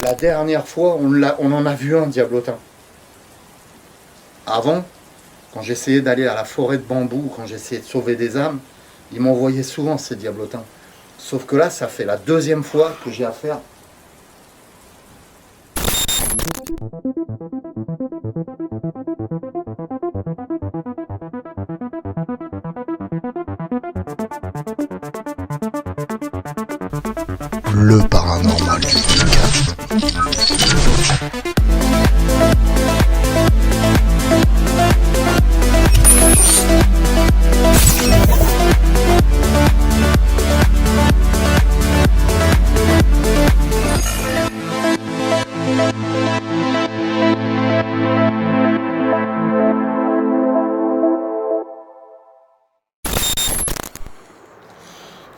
La dernière fois, on en a vu un diablotin. Avant, quand j'essayais d'aller à la forêt de bambou, quand j'essayais de sauver des âmes, ils m'envoyaient souvent ces diablotins. Sauf que là, ça fait la deuxième fois que j'ai affaire. Le paranormal du podcast.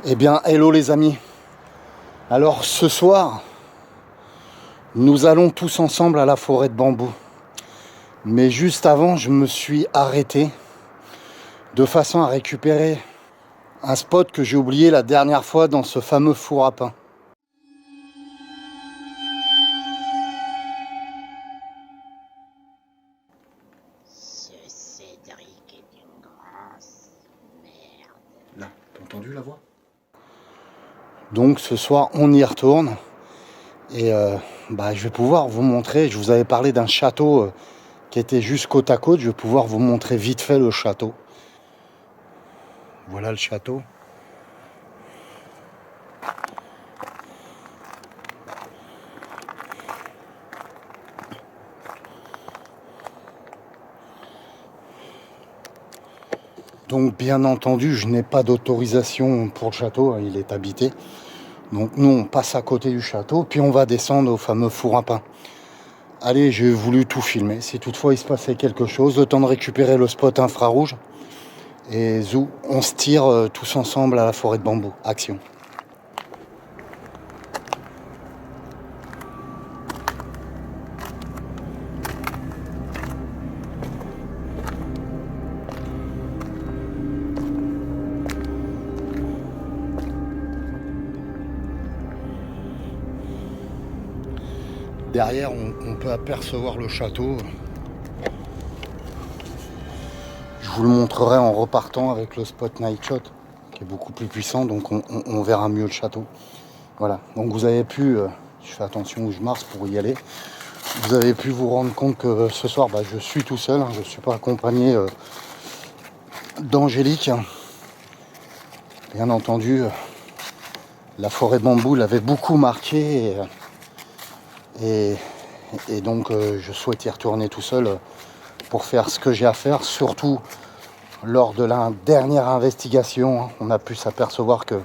Eh bien, hello les amis. Alors ce soir, nous allons tous ensemble à la forêt de bambou. Mais juste avant, je me suis arrêté de façon à récupérer un spot que j'ai oublié la dernière fois dans ce fameux four à pain. Ce Cédric est une grosse merde. Là, t'as entendu la voix? Donc ce soir, on y retourne. Et je vais pouvoir vous montrer, je vous avais parlé d'un château qui était juste côte à côte. Je vais pouvoir vous montrer vite fait le château. Voilà le château. Donc bien entendu, je n'ai pas d'autorisation pour le château, il est habité. Donc nous, on passe à côté du château, puis on va descendre au fameux four à pain. Allez, j'ai voulu tout filmer. Si toutefois il se passait quelque chose, le temps de récupérer le spot infrarouge. Et zou, on se tire tous ensemble à la forêt de bambou. Action. Derrière, on peut apercevoir le château. Je vous le montrerai en repartant avec le spot Night Shot, qui est beaucoup plus puissant, donc on verra mieux le château. Voilà, donc vous avez pu, je fais attention où je marche pour y aller, vous avez pu vous rendre compte que ce soir, je suis tout seul, je ne suis pas accompagné d'Angélique. Bien entendu, la forêt de bambou l'avait beaucoup marqué et donc je souhaite y retourner tout seul pour faire ce que j'ai à faire. Surtout lors de la dernière investigation, on a pu s'apercevoir que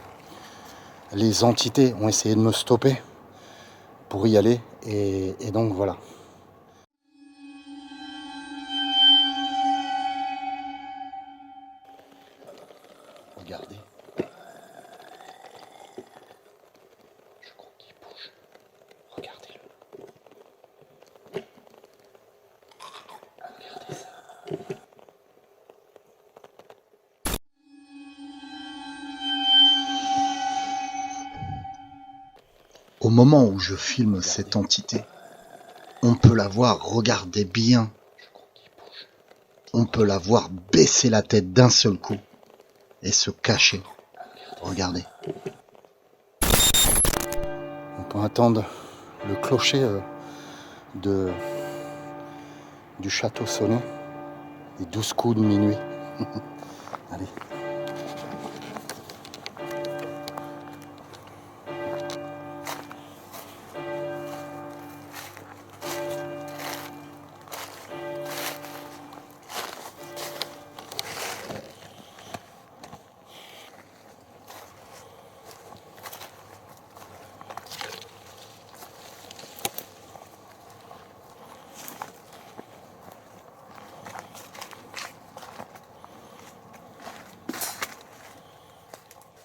les entités ont essayé de me stopper pour y aller et donc voilà. Regardez. Je crois qu'il bouge. Regardez-le. Regardez ça. Au moment où je filme cette entité, on peut la voir regarder bien. On peut la voir baisser la tête d'un seul coup et se cacher. Regardez. On peut attendre le clocher du château sonner. Les 12 coups de minuit. Allez.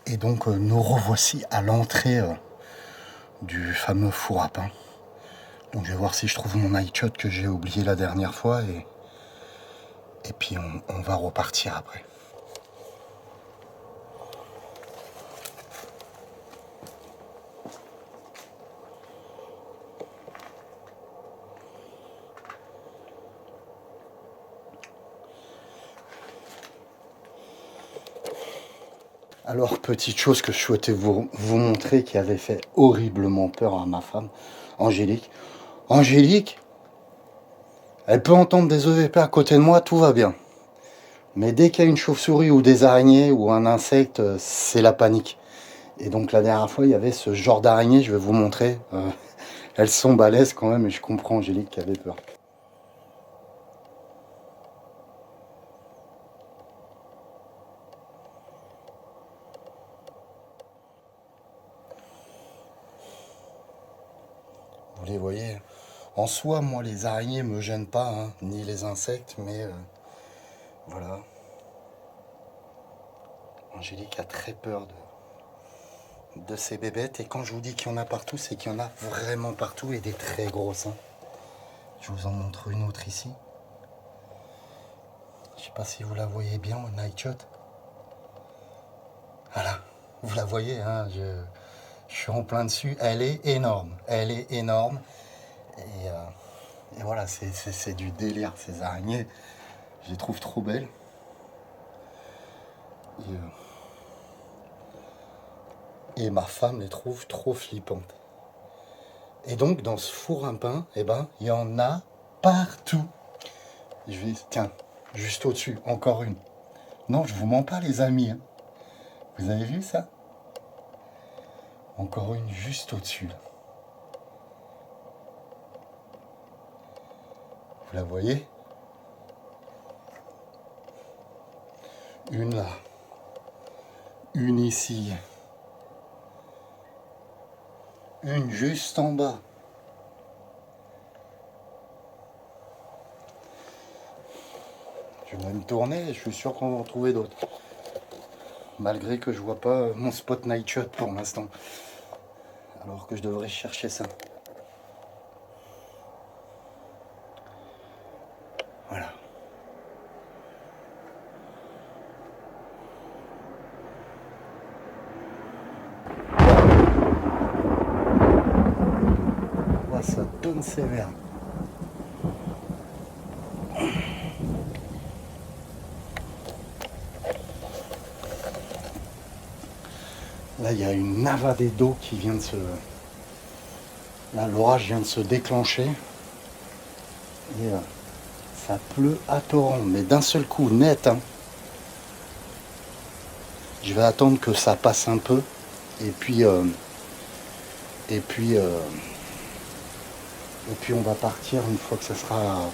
Et donc nous revoici à l'entrée du fameux four à pain. Donc je vais voir si je trouve mon night shot que j'ai oublié la dernière fois et puis on va repartir après. Alors, petite chose que je souhaitais vous montrer qui avait fait horriblement peur à ma femme, Angélique. Angélique, elle peut entendre des EVP à côté de moi, tout va bien. Mais dès qu'il y a une chauve-souris ou des araignées ou un insecte, c'est la panique. Et donc la dernière fois, il y avait ce genre d'araignée, je vais vous montrer. Elles sont balèzes quand même et je comprends Angélique qui avait peur. Vous les voyez. En soi, moi, les araignées me gênent pas, hein, ni les insectes, mais voilà. Angélique a très peur de ces bébêtes. Et quand je vous dis qu'il y en a partout, c'est qu'il y en a vraiment partout et des très grosses. Hein. Je vous en montre une autre ici. Je sais pas si vous la voyez bien, au Nightshot. Voilà, vous la voyez, hein, je suis en plein dessus. Elle est énorme, elle est énorme. Et voilà, c'est du délire, ces araignées. Je les trouve trop belles. Et ma femme les trouve trop flippantes. Et donc, dans ce four à pain, eh ben, il y en a partout. Tiens, juste au-dessus, encore une. Non, je vous mens pas, les amis. Hein. Vous avez vu ça? Encore une juste au-dessus. Là. Vous la voyez? Une là. Une ici. Une juste en bas. Je vais me tourner, je suis sûr qu'on va en trouver d'autres. Malgré que je vois pas mon spot Nightshot pour l'instant. Alors que je devrais chercher ça. Voilà. Voilà, ça donne sévère. Là, il y a une navadée d'eau qui vient de se... Là, l'orage vient de se déclencher. Et ça pleut à torrent, mais d'un seul coup, net. Hein. Je vais attendre que ça passe un peu. Et puis on va partir une fois que ça sera...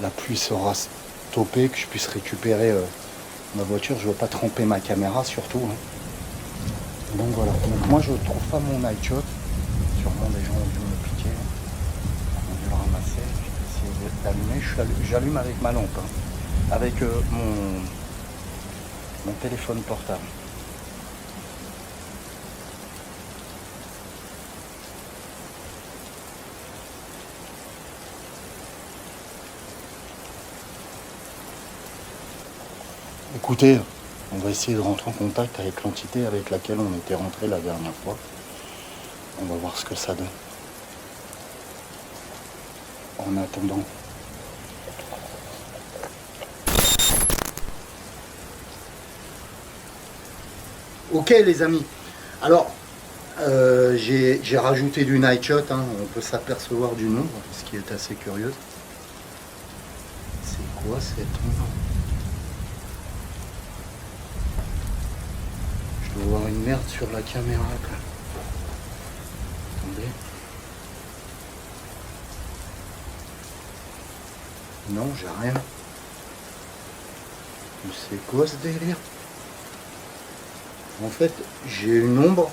La pluie sera stoppée, que je puisse récupérer ma voiture. Je ne veux pas tremper ma caméra surtout. Hein. Donc voilà, donc moi je ne trouve pas mon Nightshot. Sûrement des gens ont dû me piquer, ont dû le ramasser. Je vais essayer d'allumer. J'allume avec ma lampe, hein, avec mon téléphone portable. Écoutez, on va essayer de rentrer en contact avec l'entité avec laquelle on était rentré la dernière fois. On va voir ce que ça donne. En attendant. Ok les amis. Alors, j'ai rajouté du Nightshot. Hein. On peut s'apercevoir du nombre, ce qui est assez curieux. C'est quoi cette ombre? Je dois voir une merde sur la caméra. Quoi. Attendez. Non, j'ai rien. C'est quoi ce délire? En fait, j'ai une ombre.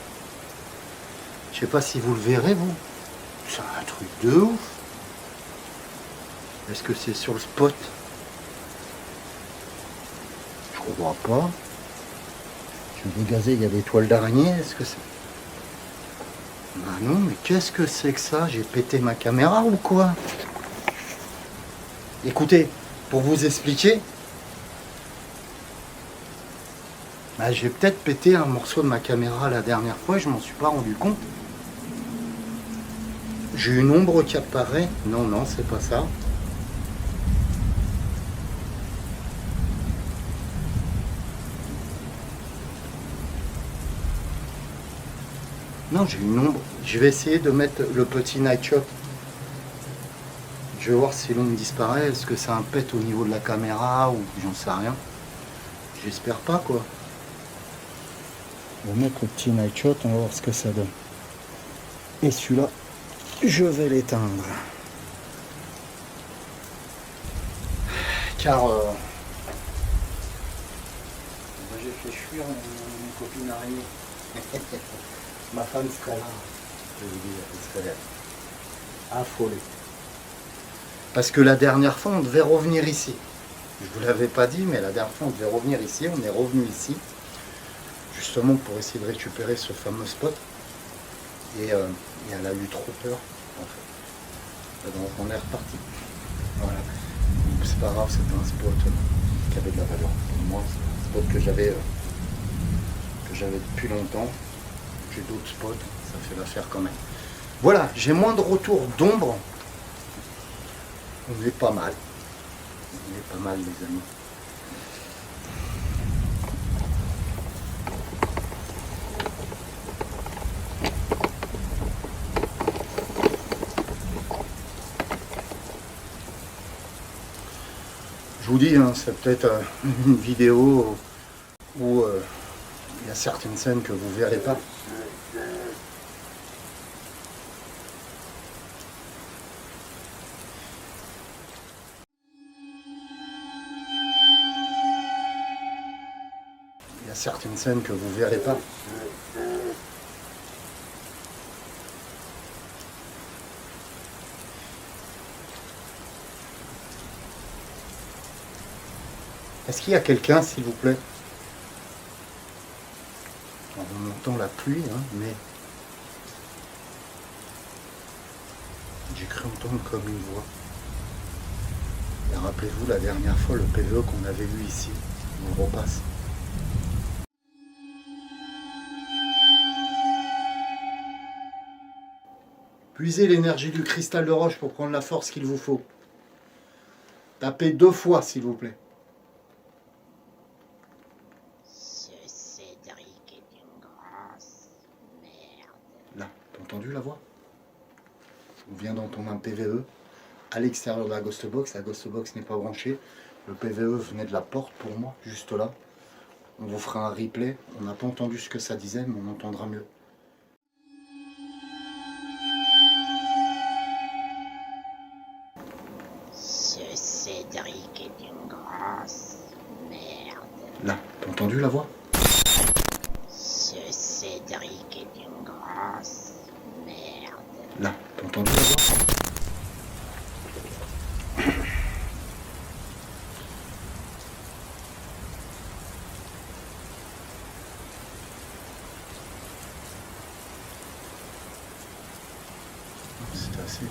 Je sais pas si vous le verrez, vous. C'est un truc de ouf. Est-ce que c'est sur le spot? Je crois pas. Je vais dégazer, il y a des toiles d'araignée. Est-ce que c'est... Bah non, mais qu'est-ce que c'est que ça? J'ai pété ma caméra ou quoi? Écoutez, pour vous expliquer, bah, j'ai peut-être pété un morceau de ma caméra la dernière fois, je m'en suis pas rendu compte. J'ai une ombre qui apparaît. Non, non, c'est pas ça. Non, j'ai une ombre. Je vais essayer de mettre le petit nightshot. Je vais voir si l'ombre disparaît. Est-ce que c'est un pet au niveau de la caméra ou j'en sais rien. J'espère pas quoi. On va mettre le petit nightshot, on va voir ce que ça donne. Et celui-là, je vais l'éteindre. Car j'ai fait fuir une copine araignée. Ma femme serait là. Je vous dis, elle serait affolée. Parce que la dernière fois, on devait revenir ici. Je ne vous l'avais pas dit, mais la dernière fois, on devait revenir ici. On est revenu ici, justement pour essayer de récupérer ce fameux spot. Et elle a eu trop peur, en fait. Donc on est reparti. Voilà. C'est pas grave, c'était un spot qui avait de la valeur. Pour moi, c'est un spot que j'avais depuis longtemps. J'ai d'autres spots, ça fait l'affaire quand même. Voilà, j'ai moins de retours d'ombre. On est pas mal. On est pas mal, les amis. Je vous dis, hein, c'est peut-être une vidéo où il y a certaines scènes que vous ne verrez pas. Il y a certaines scènes que vous ne verrez pas. Est-ce qu'il y a quelqu'un, s'il vous plaît? Alors, on entend la pluie, hein, mais j'ai cru entendre comme une voix. Et rappelez-vous la dernière fois, le PVE qu'on avait vu ici, on repasse. Puisez l'énergie du cristal de roche pour prendre la force qu'il vous faut. Tapez 2 fois, s'il vous plaît. Ce Cédric est une grosse merde. Là, t'as entendu la voix? On vient d'entendre un PVE à l'extérieur de la Ghost Box. La Ghost Box n'est pas branchée. Le PVE venait de la porte pour moi, juste là. On vous fera un replay. On n'a pas entendu ce que ça disait, mais on entendra mieux. Ce Cédric est une grosse merde. Là, t'as entendu la voix? Ce Cédric est une grosse merde. Là, t'as entendu la voix? C'est assez...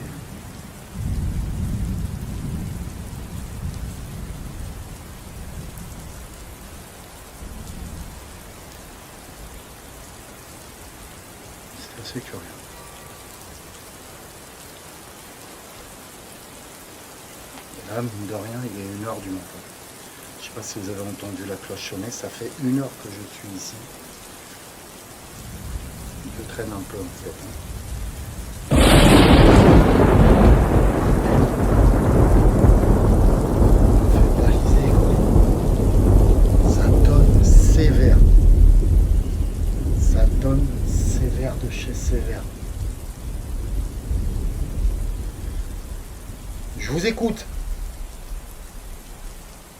C'est assez curieux. Et là, mine de rien, il est 1h du matin. Je ne sais pas si vous avez entendu la cloche sonner, ça fait 1 heure que je suis ici. Je traîne un peu en fait. Ça donne sévère. Ça donne sévère de chez sévère. Je vous écoute.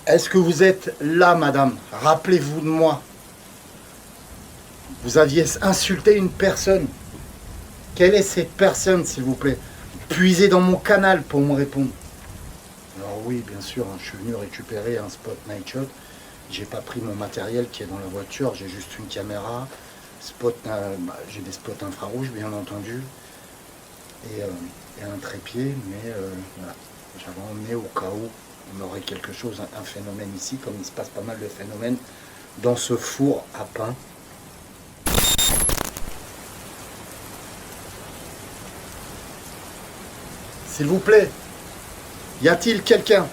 Est-ce que vous êtes là, madame? Rappelez-vous de moi. Vous aviez insulté une personne. Quelle est cette personne, s'il vous plaît? Puisez dans mon canal pour me répondre. Alors oui, bien sûr, hein, je suis venu récupérer un spot nightshot. J'ai pas pris mon matériel qui est dans la voiture. J'ai juste une caméra. J'ai des spots infrarouges, bien entendu. Et un trépied, mais voilà. J'avais emmené au cas où on aurait quelque chose, un phénomène ici, comme il se passe pas mal de phénomènes dans ce four à pain. S'il vous plaît, y a-t-il quelqu'un?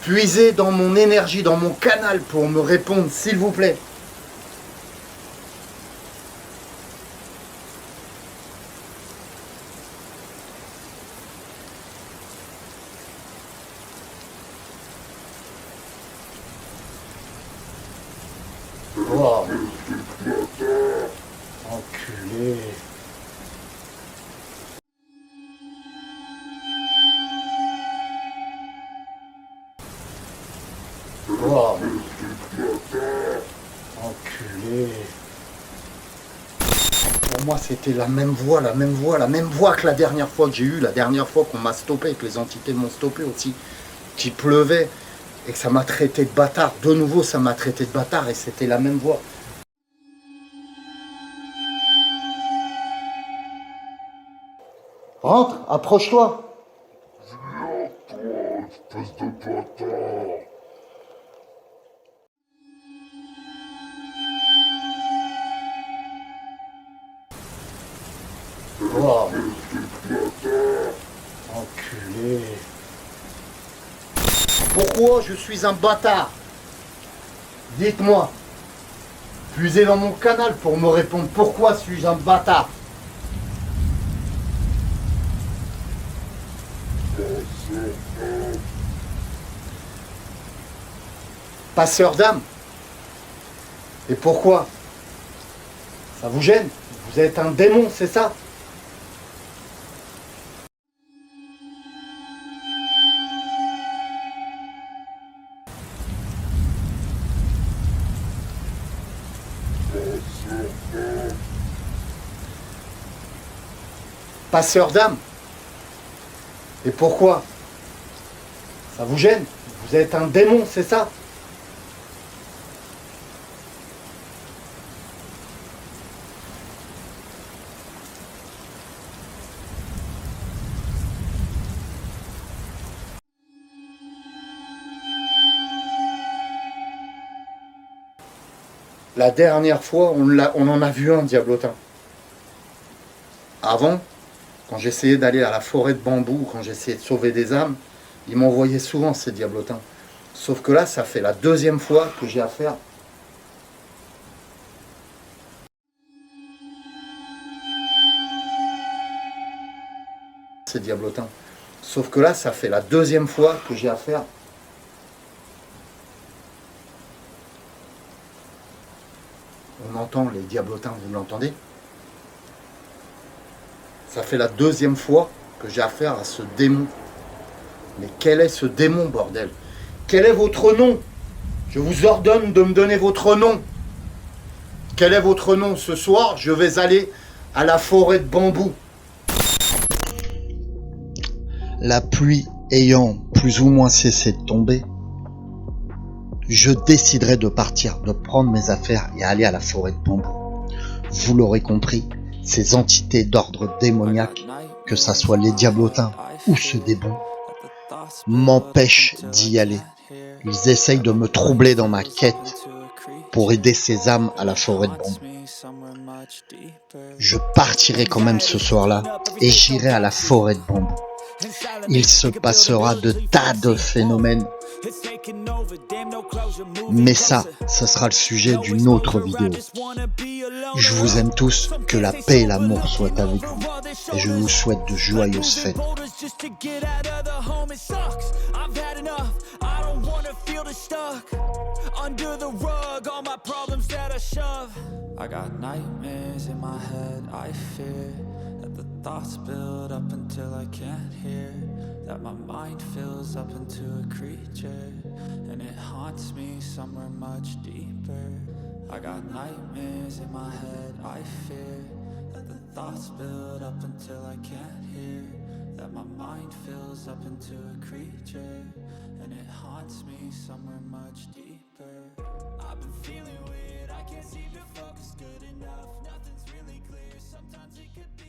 Puisez dans mon énergie, dans mon canal pour me répondre, s'il vous plaît. Oh, enculé. Oh, enculé. Pour moi, c'était la même voix que la dernière fois que j'ai eu, la dernière fois qu'on m'a stoppé, que les entités m'ont stoppé aussi, qu'il pleuvait et que ça m'a traité de bâtard. De nouveau, ça m'a traité de bâtard et c'était la même voix. Rentre, approche-toi. Espèce de bâtard. Oh, enculé. Pourquoi je suis un bâtard? Dites-moi. Puisez dans mon canal pour me répondre pourquoi suis-je un bâtard. Passeur d'âme. Et pourquoi? Ça vous gêne? Vous êtes un démon, c'est ça? Passeur d'âme. Et pourquoi? Ça vous gêne? Vous êtes un démon, c'est ça? La dernière fois, on en a vu un diablotin. Avant, quand j'essayais d'aller à la forêt de bambou, quand j'essayais de sauver des âmes, ils m'envoyaient souvent ces diablotins. Sauf que là, ça fait la deuxième fois que j'ai affaire. Ces diablotins. Sauf que là, ça fait la deuxième fois que j'ai affaire. On entend les diablotins, vous l'entendez? Ça fait la deuxième fois que j'ai affaire à ce démon. Mais quel est ce démon, bordel? Quel est votre nom? Je vous ordonne de me donner votre nom. Quel est votre nom? Ce soir, je vais aller à la forêt de bambou. La pluie ayant plus ou moins cessé de tomber, je déciderai de partir, de prendre mes affaires et aller à la forêt de bambou. Vous l'aurez compris, ces entités d'ordre démoniaque, que ça soit les diablotins ou ce démon, m'empêchent d'y aller. Ils essayent de me troubler dans ma quête pour aider ces âmes à la forêt de bambou. Je partirai quand même ce soir-là et j'irai à la forêt de bambou. Il se passera de tas de phénomènes. Mais ça, ce sera le sujet d'une autre vidéo. Je vous aime tous, que la paix et l'amour soient avec vous. Et je vous souhaite de joyeuses fêtes. I got nightmares in my head, I fear that the thoughts build up until I can't hear, that my mind fills up into a creature, and it haunts me somewhere much deeper. I got nightmares in my head, I fear that the thoughts build up until I can't hear, that my mind fills up into a creature, and it haunts me somewhere much deeper. I've been feeling weird, I can't seem to focus good enough. Nothing's really clear, sometimes it could be